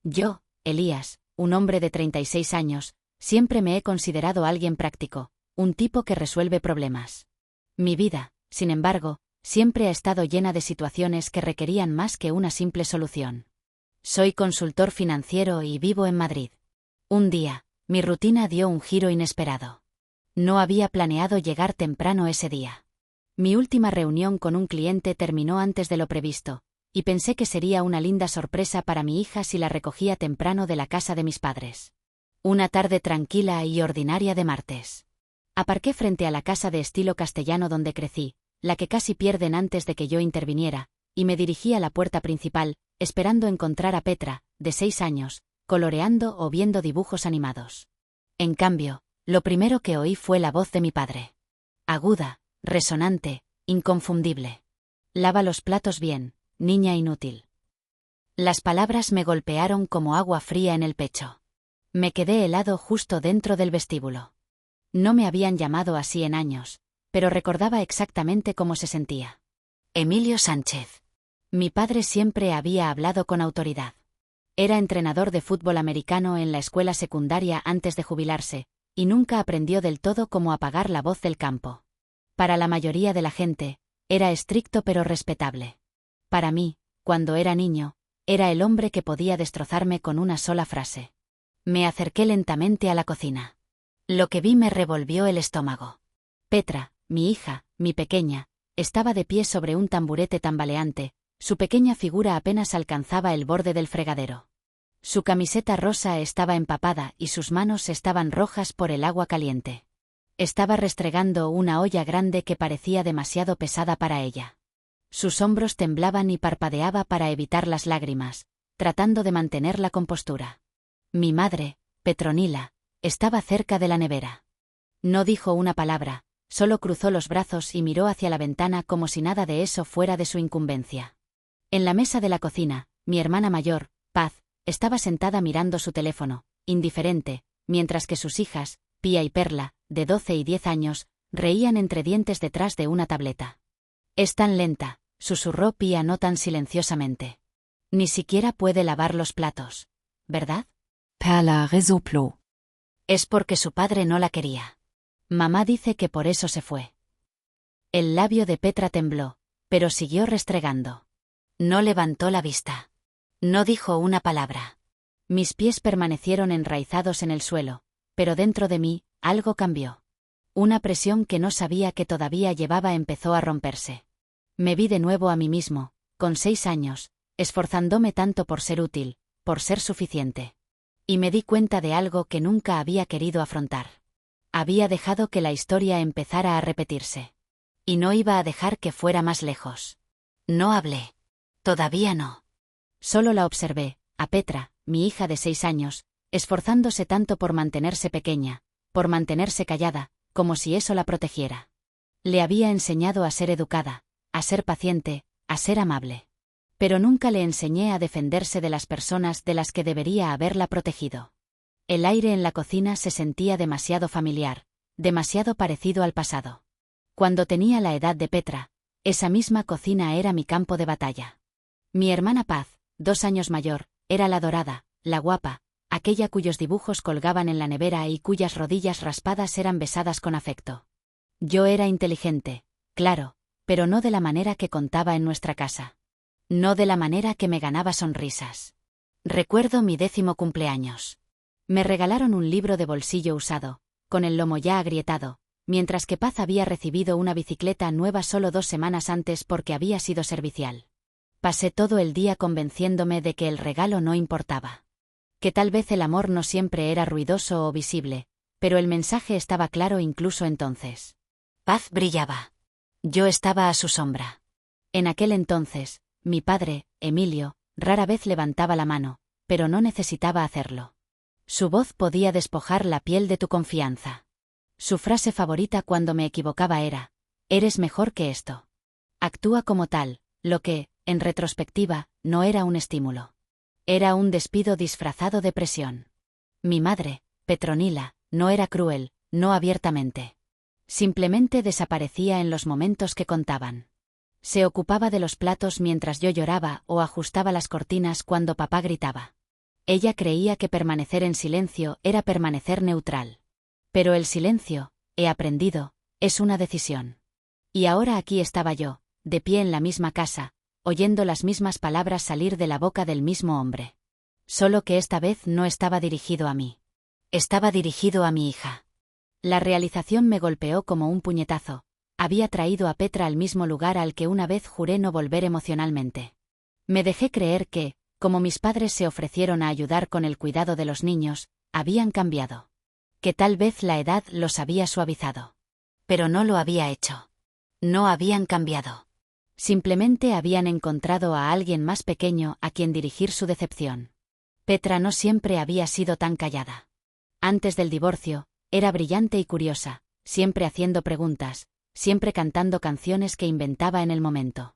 Yo, Elías, un hombre de 36 años, siempre me he considerado alguien práctico, un tipo que resuelve problemas. Mi vida, sin embargo, siempre ha estado llena de situaciones que requerían más que una simple solución. Soy consultor financiero y vivo en Madrid. Un día, mi rutina dio un giro inesperado. No había planeado llegar temprano ese día. Mi última reunión con un cliente terminó antes de lo previsto, y pensé que sería una linda sorpresa para mi hija si la recogía temprano de la casa de mis padres. Una tarde tranquila y ordinaria de martes. Aparqué frente a la casa de estilo castellano donde crecí, la que casi pierden antes de que yo interviniera, y me dirigí a la puerta principal, esperando encontrar a Petra, de 6 años, coloreando o viendo dibujos animados. En cambio, lo primero que oí fue la voz de mi padre. Aguda, resonante, inconfundible. Lava los platos bien, niña inútil. Las palabras me golpearon como agua fría en el pecho. Me quedé helado justo dentro del vestíbulo. No me habían llamado así en años, pero recordaba exactamente cómo se sentía. Emilio Sánchez. Mi padre siempre había hablado con autoridad. Era entrenador de fútbol americano en la escuela secundaria antes de jubilarse, y nunca aprendió del todo cómo apagar la voz del campo. Para la mayoría de la gente, era estricto pero respetable. Para mí, cuando era niño, era el hombre que podía destrozarme con una sola frase. Me acerqué lentamente a la cocina. Lo que vi me revolvió el estómago. Petra, mi hija, mi pequeña, estaba de pie sobre un tamburete tambaleante, su pequeña figura apenas alcanzaba el borde del fregadero. Su camiseta rosa estaba empapada y sus manos estaban rojas por el agua caliente. Estaba restregando una olla grande que parecía demasiado pesada para ella. Sus hombros temblaban y parpadeaba para evitar las lágrimas, tratando de mantener la compostura. Mi madre, Petronila, estaba cerca de la nevera. No dijo una palabra, solo cruzó los brazos y miró hacia la ventana como si nada de eso fuera de su incumbencia. En la mesa de la cocina, mi hermana mayor, Paz, estaba sentada mirando su teléfono, indiferente, mientras que sus hijas, Pía y Perla, de 12 y 10 años, reían entre dientes detrás de una tableta. «Es tan lenta», susurró Pía no tan silenciosamente. «Ni siquiera puede lavar los platos, ¿verdad?» Perla resopló. «Es porque su padre no la quería. Mamá dice que por eso se fue». El labio de Petra tembló, pero siguió restregando. No levantó la vista. No dijo una palabra. Mis pies permanecieron enraizados en el suelo, pero dentro de mí, algo cambió. Una presión que no sabía que todavía llevaba empezó a romperse. Me vi de nuevo a mí mismo, con 6 años, esforzándome tanto por ser útil, por ser suficiente. Y me di cuenta de algo que nunca había querido afrontar. Había dejado que la historia empezara a repetirse. Y no iba a dejar que fuera más lejos. No hablé. Todavía no. Solo la observé, a Petra, mi hija de 6 años, esforzándose tanto por mantenerse pequeña, por mantenerse callada, como si eso la protegiera. Le había enseñado a ser educada, a ser paciente, a ser amable. Pero nunca le enseñé a defenderse de las personas de las que debería haberla protegido. El aire en la cocina se sentía demasiado familiar, demasiado parecido al pasado. Cuando tenía la edad de Petra, esa misma cocina era mi campo de batalla. Mi hermana Paz, 2 años mayor, era la dorada, la guapa, aquella cuyos dibujos colgaban en la nevera y cuyas rodillas raspadas eran besadas con afecto. Yo era inteligente, claro, pero no de la manera que contaba en nuestra casa. No de la manera que me ganaba sonrisas. Recuerdo mi 10º cumpleaños. Me regalaron un libro de bolsillo usado, con el lomo ya agrietado, mientras que Paz había recibido una bicicleta nueva solo 2 semanas antes porque había sido servicial. Pasé todo el día convenciéndome de que el regalo no importaba. Que tal vez el amor no siempre era ruidoso o visible, pero el mensaje estaba claro incluso entonces. Paz brillaba. Yo estaba a su sombra. En aquel entonces, mi padre, Emilio, rara vez levantaba la mano, pero no necesitaba hacerlo. Su voz podía despojar la piel de tu confianza. Su frase favorita cuando me equivocaba era: «Eres mejor que esto». Actúa como tal, lo que, en retrospectiva, no era un estímulo. Era un despido disfrazado de presión. Mi madre, Petronila, no era cruel, no abiertamente. Simplemente desaparecía en los momentos que contaban. Se ocupaba de los platos mientras yo lloraba o ajustaba las cortinas cuando papá gritaba. Ella creía que permanecer en silencio era permanecer neutral. Pero el silencio, he aprendido, es una decisión. Y ahora aquí estaba yo, de pie en la misma casa, oyendo las mismas palabras salir de la boca del mismo hombre. Solo que esta vez no estaba dirigido a mí. Estaba dirigido a mi hija. La realización me golpeó como un puñetazo. Había traído a Petra al mismo lugar al que una vez juré no volver emocionalmente. Me dejé creer que, como mis padres se ofrecieron a ayudar con el cuidado de los niños, habían cambiado. Que tal vez la edad los había suavizado. Pero no lo había hecho. No habían cambiado. Simplemente habían encontrado a alguien más pequeño a quien dirigir su decepción. Petra no siempre había sido tan callada. Antes del divorcio, era brillante y curiosa, siempre haciendo preguntas, siempre cantando canciones que inventaba en el momento.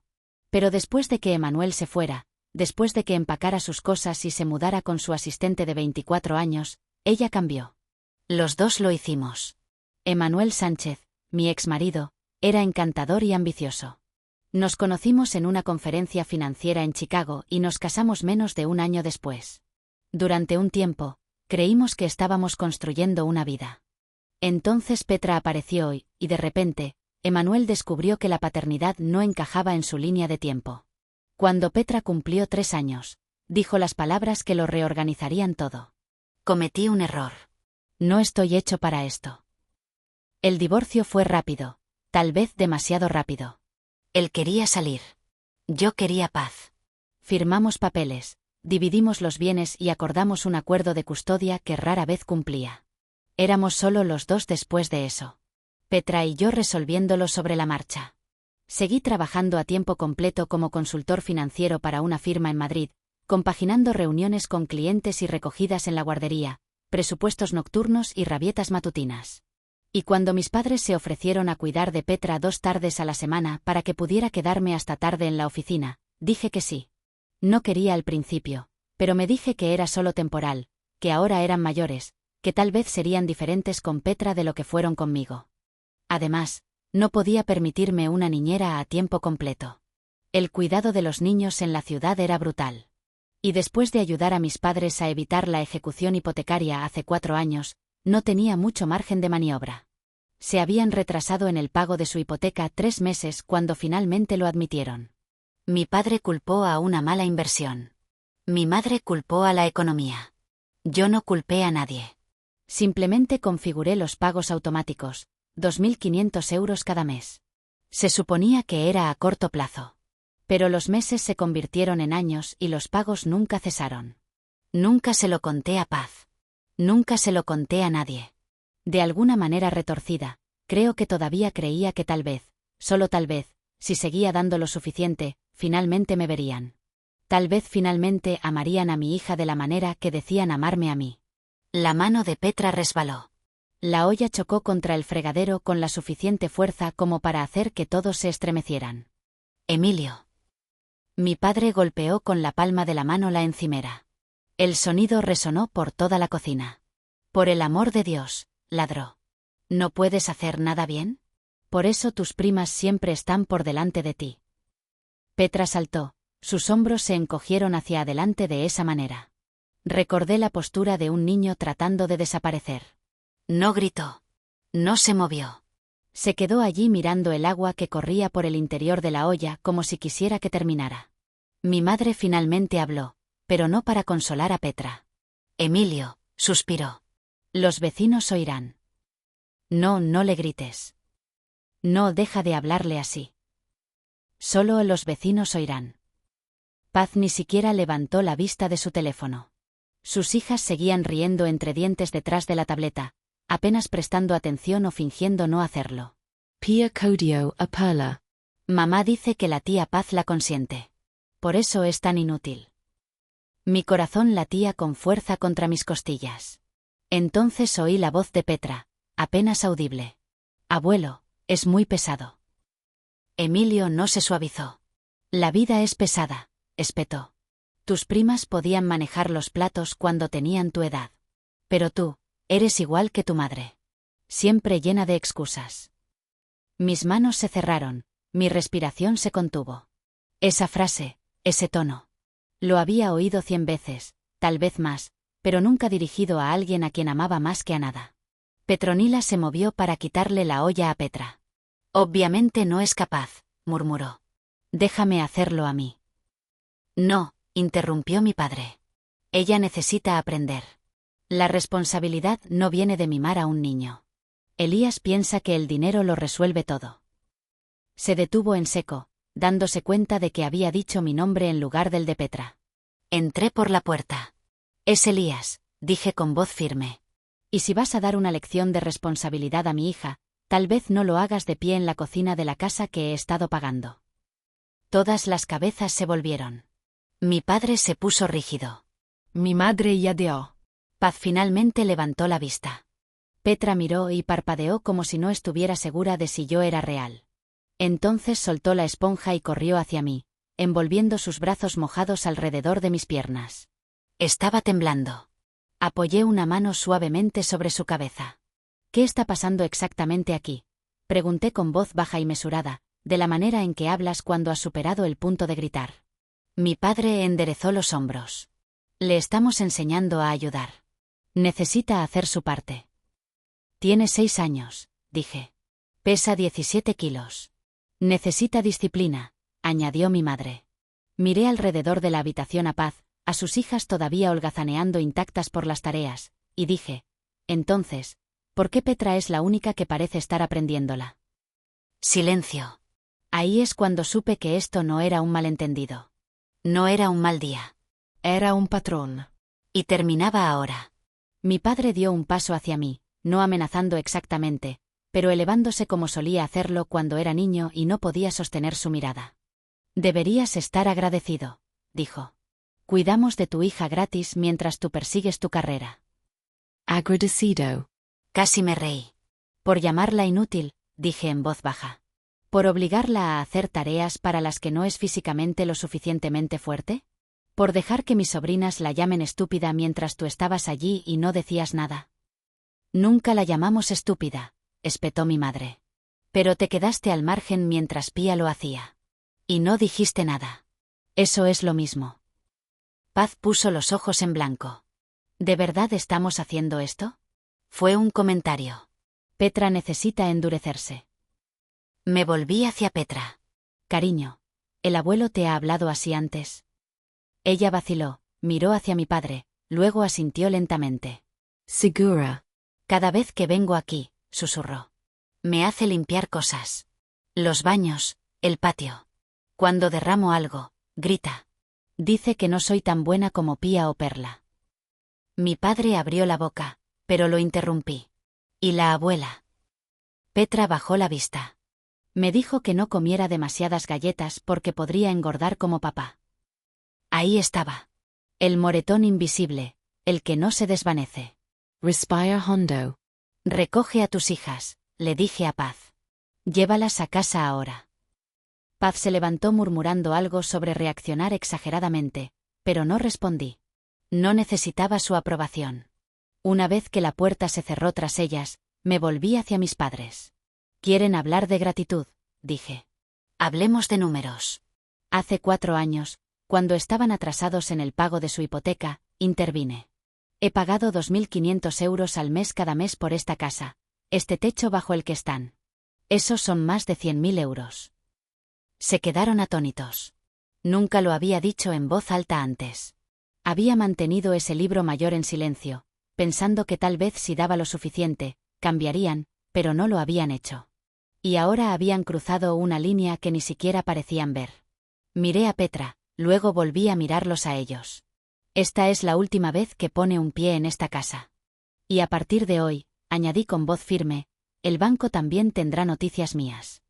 Pero después de que Emmanuel se fuera, después de que empacara sus cosas y se mudara con su asistente de 24 años, ella cambió. Los dos lo hicimos. Emmanuel Sánchez, mi exmarido, era encantador y ambicioso. Nos conocimos en una conferencia financiera en Chicago y nos casamos menos de un año después. Durante un tiempo, creímos que estábamos construyendo una vida. Entonces Petra apareció y, de repente, Emmanuel descubrió que la paternidad no encajaba en su línea de tiempo. Cuando Petra cumplió 3 años, dijo las palabras que lo reorganizarían todo. Cometí un error. No estoy hecho para esto. El divorcio fue rápido, tal vez demasiado rápido. Él quería salir. Yo quería paz. Firmamos papeles, dividimos los bienes y acordamos un acuerdo de custodia que rara vez cumplía. Éramos solo los dos después de eso. Petra y yo resolviéndolo sobre la marcha. Seguí trabajando a tiempo completo como consultor financiero para una firma en Madrid, compaginando reuniones con clientes y recogidas en la guardería, presupuestos nocturnos y rabietas matutinas. Y cuando mis padres se ofrecieron a cuidar de Petra 2 tardes a la semana para que pudiera quedarme hasta tarde en la oficina, dije que sí. No quería al principio, pero me dije que era solo temporal, que ahora eran mayores, que tal vez serían diferentes con Petra de lo que fueron conmigo. Además, no podía permitirme una niñera a tiempo completo. El cuidado de los niños en la ciudad era brutal. Y después de ayudar a mis padres a evitar la ejecución hipotecaria hace 4 años, no tenía mucho margen de maniobra. Se habían retrasado en el pago de su hipoteca 3 meses cuando finalmente lo admitieron. Mi padre culpó a una mala inversión. Mi madre culpó a la economía. Yo no culpé a nadie. Simplemente configuré los pagos automáticos, 2.500 euros cada mes. Se suponía que era a corto plazo. Pero los meses se convirtieron en años y los pagos nunca cesaron. Nunca se lo conté a Paz. Nunca se lo conté a nadie. De alguna manera retorcida, creo que todavía creía que tal vez, solo tal vez, si seguía dando lo suficiente, finalmente me verían. Tal vez finalmente amarían a mi hija de la manera que decían amarme a mí. La mano de Petra resbaló. La olla chocó contra el fregadero con la suficiente fuerza como para hacer que todos se estremecieran. Emilio. Mi padre golpeó con la palma de la mano la encimera. El sonido resonó por toda la cocina. Por el amor de Dios, ladró. ¿No puedes hacer nada bien? Por eso tus primas siempre están por delante de ti. Petra saltó, sus hombros se encogieron hacia adelante de esa manera. Recordé la postura de un niño tratando de desaparecer. No gritó. No se movió. Se quedó allí mirando el agua que corría por el interior de la olla como si quisiera que terminara. Mi madre finalmente habló, pero no para consolar a Petra. Emilio, suspiró. Los vecinos oirán. No, no le grites. No, deja de hablarle así. Solo los vecinos oirán. Paz ni siquiera levantó la vista de su teléfono. Sus hijas seguían riendo entre dientes detrás de la tableta, apenas prestando atención o fingiendo no hacerlo. Pia Codio a Perla. Mamá dice que la tía Paz la consiente. Por eso es tan inútil. Mi corazón latía con fuerza contra mis costillas. Entonces oí la voz de Petra, apenas audible. Abuelo, es muy pesado. Emilio no se suavizó. La vida es pesada, espetó. Tus primas podían manejar los platos cuando tenían tu edad. Pero tú, eres igual que tu madre. Siempre llena de excusas. Mis manos se cerraron, mi respiración se contuvo. Esa frase, ese tono. Lo había oído 100 veces, tal vez más, pero nunca dirigido a alguien a quien amaba más que a nada. Petronila se movió para quitarle la olla a Petra. Obviamente no es capaz, murmuró. Déjame hacerlo a mí. No, interrumpió mi padre. Ella necesita aprender. La responsabilidad no viene de mimar a un niño. Elías piensa que el dinero lo resuelve todo. Se detuvo en seco, dándose cuenta de que había dicho mi nombre en lugar del de Petra. Entré por la puerta. Es Elías, dije con voz firme. Y si vas a dar una lección de responsabilidad a mi hija, tal vez no lo hagas de pie en la cocina de la casa que he estado pagando. Todas las cabezas se volvieron. Mi padre se puso rígido. Mi madre jadeó. Paz finalmente levantó la vista. Petra miró y parpadeó como si no estuviera segura de si yo era real. Entonces soltó la esponja y corrió hacia mí, envolviendo sus brazos mojados alrededor de mis piernas. Estaba temblando. Apoyé una mano suavemente sobre su cabeza. ¿Qué está pasando exactamente aquí?, pregunté con voz baja y mesurada, de la manera en que hablas cuando has superado el punto de gritar. Mi padre enderezó los hombros. Le estamos enseñando a ayudar. Necesita hacer su parte. Tiene 6 años, dije. Pesa 17 kilos. Necesita disciplina, añadió mi madre. Miré alrededor de la habitación a Paz, a sus hijas todavía holgazaneando intactas por las tareas, y dije, entonces, ¿por qué Petra es la única que parece estar aprendiéndola? Silencio. Ahí es cuando supe que esto no era un malentendido. No era un mal día. Era un patrón. Y terminaba ahora. Mi padre dio un paso hacia mí, no amenazando exactamente, pero elevándose como solía hacerlo cuando era niño y no podía sostener su mirada. Deberías estar agradecido, dijo. Cuidamos de tu hija gratis mientras tú persigues tu carrera. Agradecido. Casi me reí. Por llamarla inútil, dije en voz baja. ¿Por obligarla a hacer tareas para las que no es físicamente lo suficientemente fuerte? ¿Por dejar que mis sobrinas la llamen estúpida mientras tú estabas allí y no decías nada? Nunca la llamamos estúpida, espetó mi madre. Pero te quedaste al margen mientras Pía lo hacía. Y no dijiste nada. Eso es lo mismo. Paz puso los ojos en blanco. ¿De verdad estamos haciendo esto? Fue un comentario. Petra necesita endurecerse. Me volví hacia Petra. Cariño, ¿el abuelo te ha hablado así antes? Ella vaciló, miró hacia mi padre, luego asintió lentamente. Segura. Cada vez que vengo aquí, susurró. Me hace limpiar cosas. Los baños, el patio. Cuando derramo algo, grita. Dice que no soy tan buena como Pía o Perla. Mi padre abrió la boca, pero lo interrumpí. ¿Y la abuela? Petra bajó la vista. Me dijo que no comiera demasiadas galletas porque podría engordar como papá. Ahí estaba. El moretón invisible, el que no se desvanece. Respire hondo. Recoge a tus hijas, le dije a Paz. Llévalas a casa ahora. Paz se levantó murmurando algo sobre reaccionar exageradamente, pero no respondí. No necesitaba su aprobación. Una vez que la puerta se cerró tras ellas, me volví hacia mis padres. ¿Quieren hablar de gratitud?, dije. Hablemos de números. Hace 4 años, cuando estaban atrasados en el pago de su hipoteca, intervine. He pagado 2.500 euros al mes cada mes por esta casa, este techo bajo el que están. Esos son más de 100.000 euros. Se quedaron atónitos. Nunca lo había dicho en voz alta antes. Había mantenido ese libro mayor en silencio, pensando que tal vez si daba lo suficiente, cambiarían, pero no lo habían hecho. Y ahora habían cruzado una línea que ni siquiera parecían ver. Miré a Petra, luego volví a mirarlos a ellos. Esta es la última vez que pone un pie en esta casa. Y a partir de hoy, añadí con voz firme, el banco también tendrá noticias mías.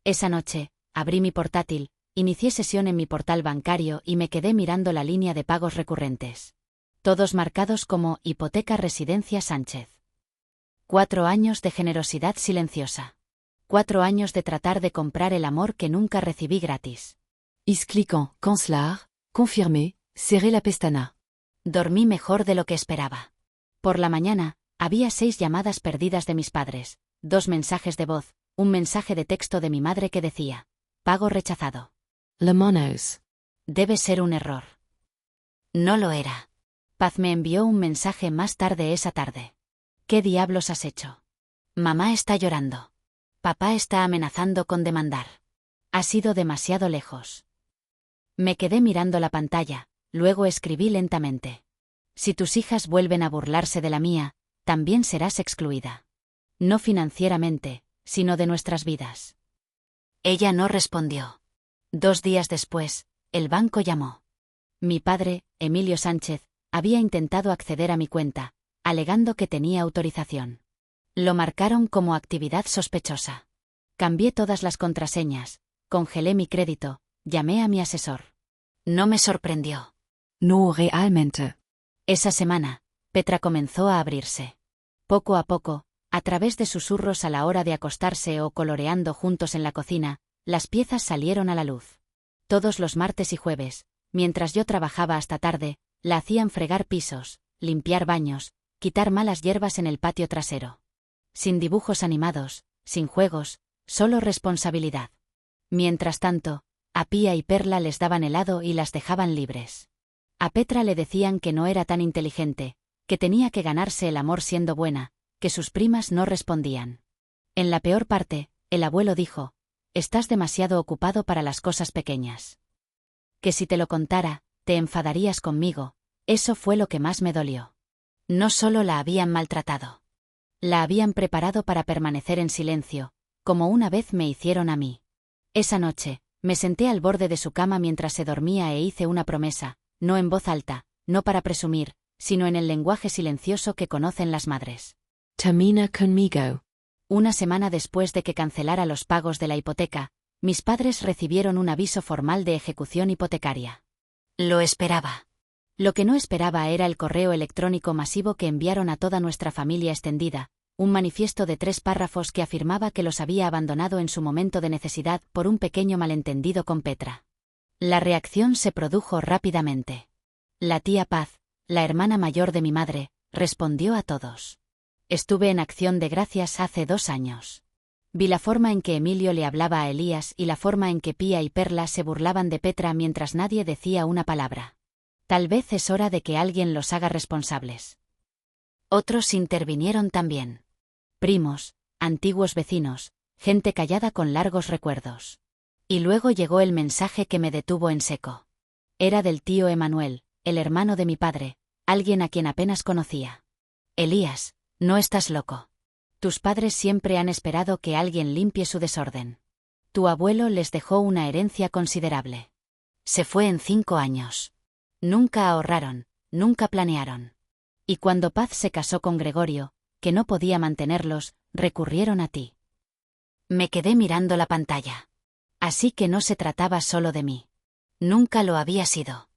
Esa noche, abrí mi portátil, inicié sesión en mi portal bancario y me quedé mirando la línea de pagos recurrentes. Todos marcados como Hipoteca Residencia Sánchez. 4 años de generosidad silenciosa. 4 años de tratar de comprar el amor que nunca recibí gratis. Cliquant, cancelar, confirmer, serré la pestana. Dormí mejor de lo que esperaba. Por la mañana, había 6 llamadas perdidas de mis padres, 2 mensajes de voz, un mensaje de texto de mi madre que decía: pago rechazado. Le monos. Debe ser un error. No lo era. Paz me envió un mensaje más tarde esa tarde. ¿Qué diablos has hecho? Mamá está llorando. Papá está amenazando con demandar. Has ido demasiado lejos. Me quedé mirando la pantalla, luego escribí lentamente. Si tus hijas vuelven a burlarse de la mía, también serás excluida. No financieramente, sino de nuestras vidas. Ella no respondió. 2 días después, el banco llamó. Mi padre, Emilio Sánchez, había intentado acceder a mi cuenta, alegando que tenía autorización. Lo marcaron como actividad sospechosa. Cambié todas las contraseñas, congelé mi crédito, llamé a mi asesor. No me sorprendió. No, realmente. Esa semana, Petra comenzó a abrirse. Poco a poco, a través de susurros a la hora de acostarse o coloreando juntos en la cocina, las piezas salieron a la luz. Todos los martes y jueves, mientras yo trabajaba hasta tarde, la hacían fregar pisos, limpiar baños, quitar malas hierbas en el patio trasero. Sin dibujos animados, sin juegos, solo responsabilidad. Mientras tanto, a Pía y Perla les daban helado y las dejaban libres. A Petra le decían que no era tan inteligente, que tenía que ganarse el amor siendo buena, que sus primas no respondían. En la peor parte, el abuelo dijo: «Estás demasiado ocupado para las cosas pequeñas. Que si te lo contara, te enfadarías conmigo». Eso fue lo que más me dolió. No solo la habían maltratado. La habían preparado para permanecer en silencio, como una vez me hicieron a mí. Esa noche, me senté al borde de su cama mientras se dormía e hice una promesa, no en voz alta, no para presumir, sino en el lenguaje silencioso que conocen las madres. Termina conmigo. Una semana después de que cancelara los pagos de la hipoteca, mis padres recibieron un aviso formal de ejecución hipotecaria. Lo esperaba. Lo que no esperaba era el correo electrónico masivo que enviaron a toda nuestra familia extendida, un manifiesto de 3 párrafos que afirmaba que los había abandonado en su momento de necesidad por un pequeño malentendido con Petra. La reacción se produjo rápidamente. La tía Paz, la hermana mayor de mi madre, respondió a todos. Estuve en Acción de Gracias hace 2 años. Vi la forma en que Emilio le hablaba a Elías y la forma en que Pía y Perla se burlaban de Petra mientras nadie decía una palabra. Tal vez es hora de que alguien los haga responsables. Otros intervinieron también. Primos, antiguos vecinos, gente callada con largos recuerdos. Y luego llegó el mensaje que me detuvo en seco. Era del tío Emanuel, el hermano de mi padre, alguien a quien apenas conocía. Elías, no estás loco. Tus padres siempre han esperado que alguien limpie su desorden. Tu abuelo les dejó una herencia considerable. Se fue en 5 años. Nunca ahorraron, nunca planearon. Y cuando Paz se casó con Gregorio, que no podía mantenerlos, recurrieron a ti. Me quedé mirando la pantalla. Así que no se trataba solo de mí. Nunca lo había sido.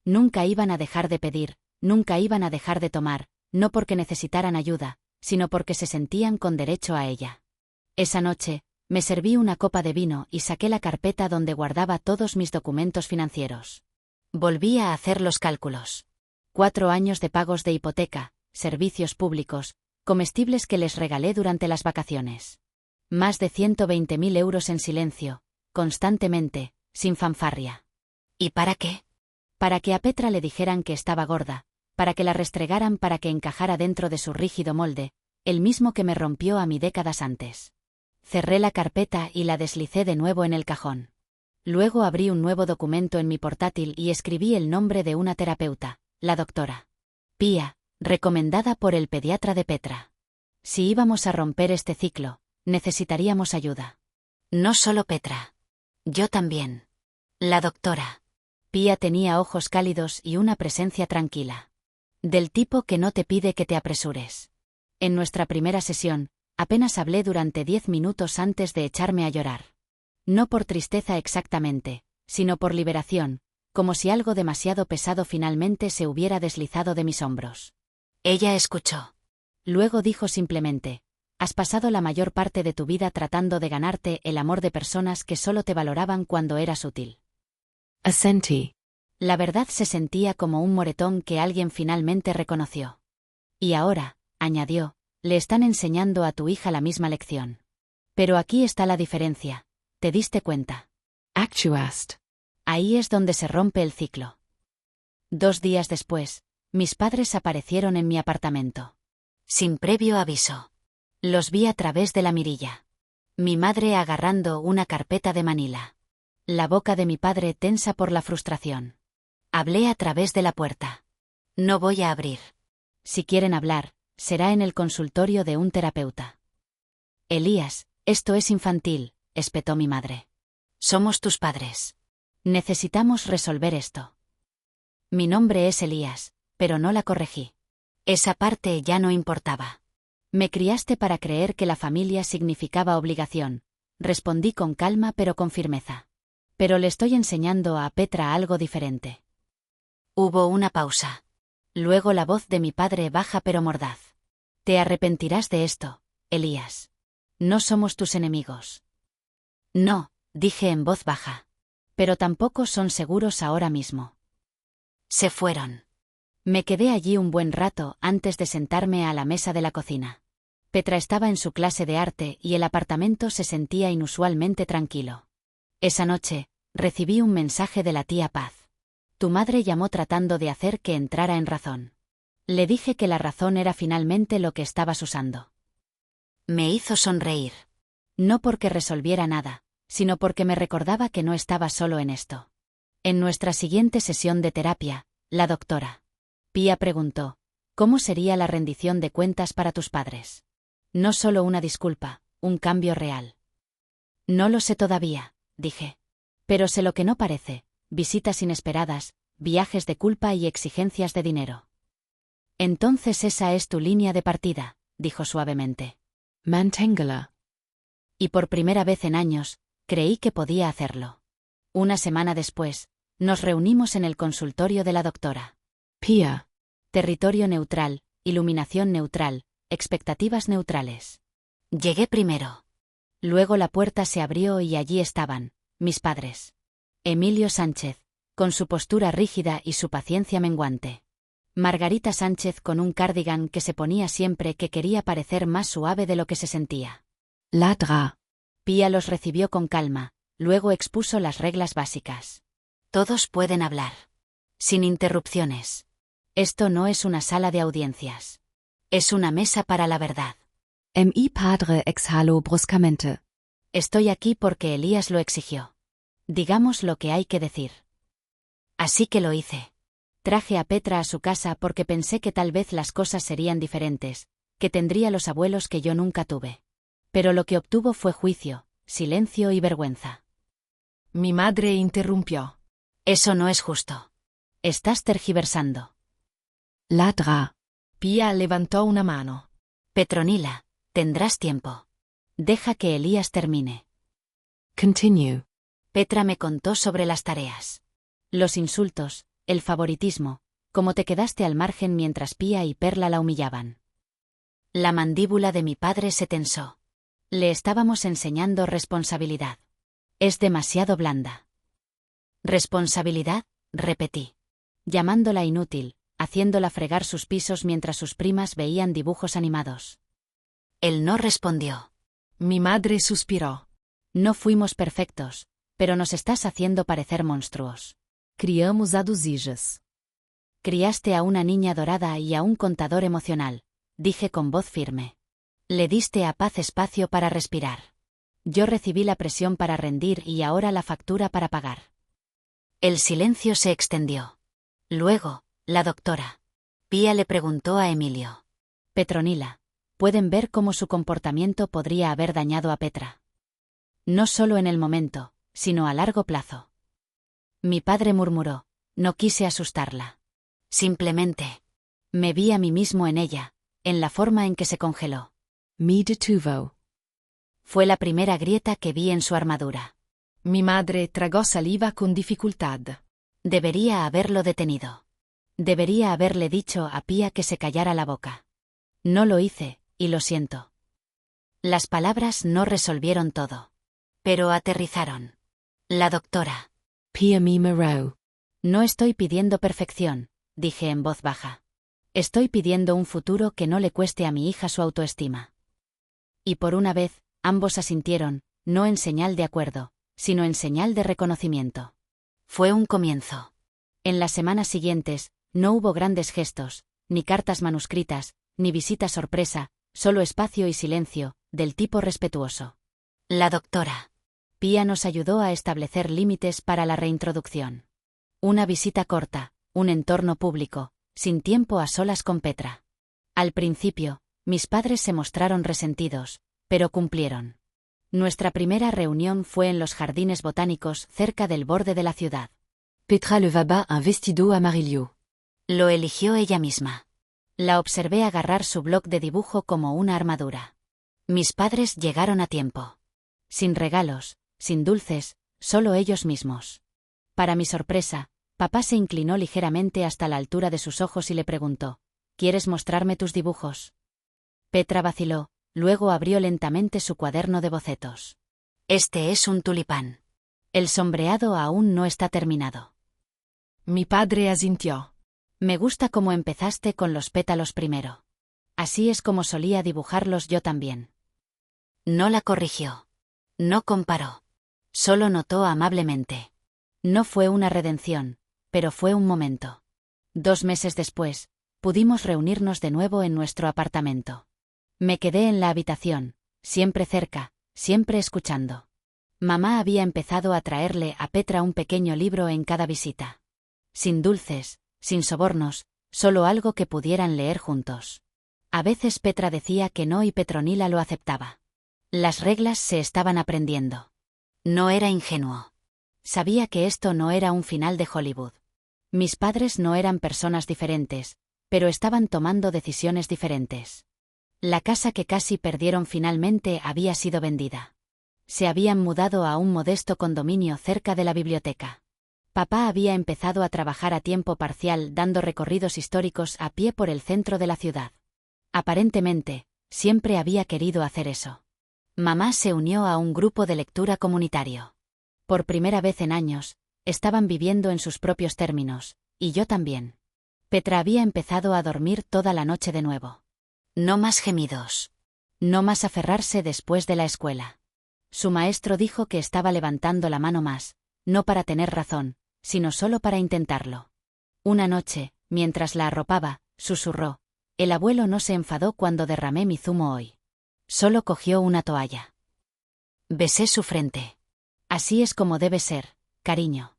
Nunca iban a dejar de pedir, nunca iban a dejar de tomar, no porque necesitaran ayuda, sino porque se sentían con derecho a ella. Esa noche, me serví una copa de vino y saqué la carpeta donde guardaba todos mis documentos financieros. Volví a hacer los cálculos. 4 años de pagos de hipoteca, servicios públicos, comestibles que les regalé durante las vacaciones. Más de 120.000 euros en silencio, constantemente, sin fanfarria. ¿Y para qué? Para que a Petra le dijeran que estaba gorda, para que la restregaran para que encajara dentro de su rígido molde, el mismo que me rompió a mí décadas antes. Cerré la carpeta y la deslicé de nuevo en el cajón. Luego abrí un nuevo documento en mi portátil y escribí el nombre de una terapeuta, la doctora Pía, recomendada por el pediatra de Petra. Si íbamos a romper este ciclo, necesitaríamos ayuda. No solo Petra. Yo también. La doctora Pía tenía ojos cálidos y una presencia tranquila. Del tipo que no te pide que te apresures. En nuestra primera sesión, apenas hablé durante 10 minutos antes de echarme a llorar. No por tristeza exactamente, sino por liberación, como si algo demasiado pesado finalmente se hubiera deslizado de mis hombros. Ella escuchó. Luego dijo simplemente: has pasado la mayor parte de tu vida tratando de ganarte el amor de personas que solo te valoraban cuando eras útil. Asentí. La verdad se sentía como un moretón que alguien finalmente reconoció. Y ahora, añadió, le están enseñando a tu hija la misma lección. Pero aquí está la diferencia. ¿Te diste cuenta? Actuaste. Ahí es donde se rompe el ciclo. 2 días después, Mis padres aparecieron en mi apartamento. Sin previo aviso. Los vi a través de la mirilla. Mi madre agarrando una carpeta de Manila. La boca de mi padre tensa por la frustración. Hablé a través de la puerta. No voy a abrir. Si quieren hablar, será en el consultorio de un terapeuta. Elías, esto es infantil, espetó mi madre. Somos tus padres. Necesitamos resolver esto. Mi nombre es Elías, pero no la corregí. Esa parte ya no importaba. Me criaste para creer que la familia significaba obligación, respondí con calma pero con firmeza. Pero le estoy enseñando a Petra algo diferente. Hubo una pausa. Luego la voz de mi padre baja pero mordaz. Te arrepentirás de esto, Elías. No somos tus enemigos. No, dije en voz baja. Pero tampoco son seguros ahora mismo. Se fueron. Me quedé allí un buen rato antes de sentarme a la mesa de la cocina. Petra estaba en su clase de arte y el apartamento se sentía inusualmente tranquilo. Esa noche, recibí un mensaje de la tía Paz. Tu madre llamó tratando de hacer que entrara en razón. Le dije que la razón era finalmente lo que estabas usando. Me hizo sonreír. No porque resolviera nada, sino porque me recordaba que no estaba solo en esto. En nuestra siguiente sesión de terapia, la doctora Pía preguntó, ¿cómo sería la rendición de cuentas para tus padres? No solo una disculpa, un cambio real. No lo sé todavía, dije. Pero sé lo que no parece, visitas inesperadas, viajes de culpa y exigencias de dinero. Entonces esa es tu línea de partida, dijo suavemente. Manténgala. Y por primera vez en años, creí que podía hacerlo. Una semana después, nos reunimos en el consultorio de la doctora Pía. Territorio neutral, iluminación neutral, expectativas neutrales. Llegué primero. Luego la puerta se abrió y allí estaban, mis padres. Emilio Sánchez, con su postura rígida y su paciencia menguante. Margarita Sánchez con un cardigan que se ponía siempre que quería parecer más suave de lo que se sentía. Ladra. Pía los recibió con calma, luego expuso las reglas básicas. Todos pueden hablar. Sin interrupciones. Esto no es una sala de audiencias. Es una mesa para la verdad. Mi padre exhaló bruscamente. Estoy aquí porque Elías lo exigió. Digamos lo que hay que decir. Así que lo hice. Traje a Petra a su casa porque pensé que tal vez las cosas serían diferentes, que tendría los abuelos que yo nunca tuve. Pero lo que obtuvo fue juicio, silencio y vergüenza. Mi madre interrumpió. Eso no es justo. Estás tergiversando. Ladra. Pía levantó una mano. Petronila, tendrás tiempo. Deja que Elías termine. Continue. Petra me contó sobre las tareas. Los insultos, el favoritismo, cómo te quedaste al margen mientras Pía y Perla la humillaban. La mandíbula de mi padre se tensó. Le estábamos enseñando responsabilidad. Es demasiado blanda. ¿Responsabilidad?, repetí. Llamándola inútil, haciéndola fregar sus pisos mientras sus primas veían dibujos animados. Él no respondió. Mi madre suspiró. No fuimos perfectos, pero nos estás haciendo parecer monstruos. Criamos a dos hijas. Criaste a una niña dorada y a un contador emocional, dije con voz firme. Le diste a Paz espacio para respirar. Yo recibí la presión para rendir y ahora la factura para pagar. El silencio se extendió. Luego, la doctora Pía le preguntó a Emilio. Petronila, pueden ver cómo su comportamiento podría haber dañado a Petra. No solo en el momento, sino a largo plazo. Mi padre murmuró, no quise asustarla. Simplemente, me vi a mí mismo en ella, en la forma en que se congeló. Me detuvo. Fue la primera grieta que vi en su armadura. Mi madre tragó saliva con dificultad. Debería haberlo detenido. Debería haberle dicho a Pía que se callara la boca. No lo hice, y lo siento. Las palabras no resolvieron todo. Pero aterrizaron. La doctora Pía me miró. No estoy pidiendo perfección, dije en voz baja. Estoy pidiendo un futuro que no le cueste a mi hija su autoestima. Y por una vez, ambos asintieron, no en señal de acuerdo, sino en señal de reconocimiento. Fue un comienzo. En las semanas siguientes, No hubo grandes gestos, ni cartas manuscritas, ni visita sorpresa, solo espacio y silencio, del tipo respetuoso. La doctora Pia nos ayudó a establecer límites para la reintroducción. Una visita corta, un entorno público, sin tiempo a solas con Petra. Al principio, mis padres se mostraron resentidos, pero cumplieron. Nuestra primera reunión fue en los jardines botánicos cerca del borde de la ciudad. Petra leva un vestido amarillo. Lo eligió ella misma. La observé agarrar su bloc de dibujo como una armadura. Mis padres llegaron a tiempo. Sin regalos, sin dulces, solo ellos mismos. Para mi sorpresa, papá se inclinó ligeramente hasta la altura de sus ojos y le preguntó: ¿Quieres mostrarme tus dibujos? Petra vaciló, luego abrió lentamente su cuaderno de bocetos. Este es un tulipán. El sombreado aún no está terminado. Mi padre asintió. Me gusta cómo empezaste con los pétalos primero. Así es como solía dibujarlos yo también. No la corrigió. No comparó. Solo notó amablemente. No fue una redención, pero fue un momento. 2 meses después, pudimos reunirnos de nuevo en nuestro apartamento. Me quedé en la habitación, siempre cerca, siempre escuchando. Mamá había empezado a traerle a Petra un pequeño libro en cada visita. Sin dulces, sin sobornos, solo algo que pudieran leer juntos. A veces Petra decía que no y Petronila lo aceptaba. Las reglas se estaban aprendiendo. No era ingenuo. Sabía que esto no era un final de Hollywood. Mis padres no eran personas diferentes, pero estaban tomando decisiones diferentes. La casa que casi perdieron finalmente había sido vendida. Se habían mudado a un modesto condominio cerca de la biblioteca. Papá había empezado a trabajar a tiempo parcial dando recorridos históricos a pie por el centro de la ciudad. Aparentemente, siempre había querido hacer eso. Mamá se unió a un grupo de lectura comunitario. Por primera vez en años, estaban viviendo en sus propios términos, y yo también. Petra había empezado a dormir toda la noche de nuevo. No más gemidos. No más aferrarse después de la escuela. Su maestro dijo que estaba levantando la mano más, no para tener razón, sino solo para intentarlo. Una noche, mientras la arropaba, susurró: «El abuelo no se enfadó cuando derramé mi zumo hoy. Solo cogió una toalla». Besé su frente. Así es como debe ser, cariño.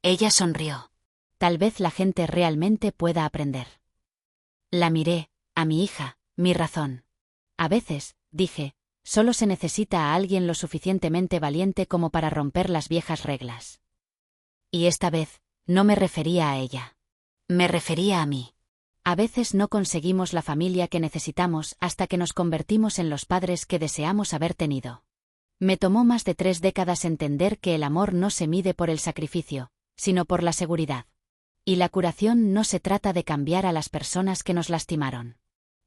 Ella sonrió. Tal vez la gente realmente pueda aprender. La miré, a mi hija, mi razón. A veces, dije, solo se necesita a alguien lo suficientemente valiente como para romper las viejas reglas. Y esta vez, no me refería a ella. Me refería a mí. A veces no conseguimos la familia que necesitamos hasta que nos convertimos en los padres que deseamos haber tenido. Me tomó más de 3 décadas entender que el amor no se mide por el sacrificio, sino por la seguridad. Y la curación no se trata de cambiar a las personas que nos lastimaron.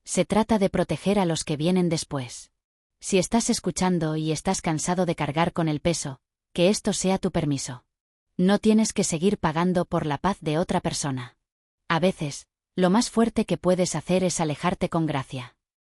Se trata de proteger a los que vienen después. Si estás escuchando y estás cansado de cargar con el peso, que esto sea tu permiso. No tienes que seguir pagando por la paz de otra persona. A veces, lo más fuerte que puedes hacer es alejarte con gracia.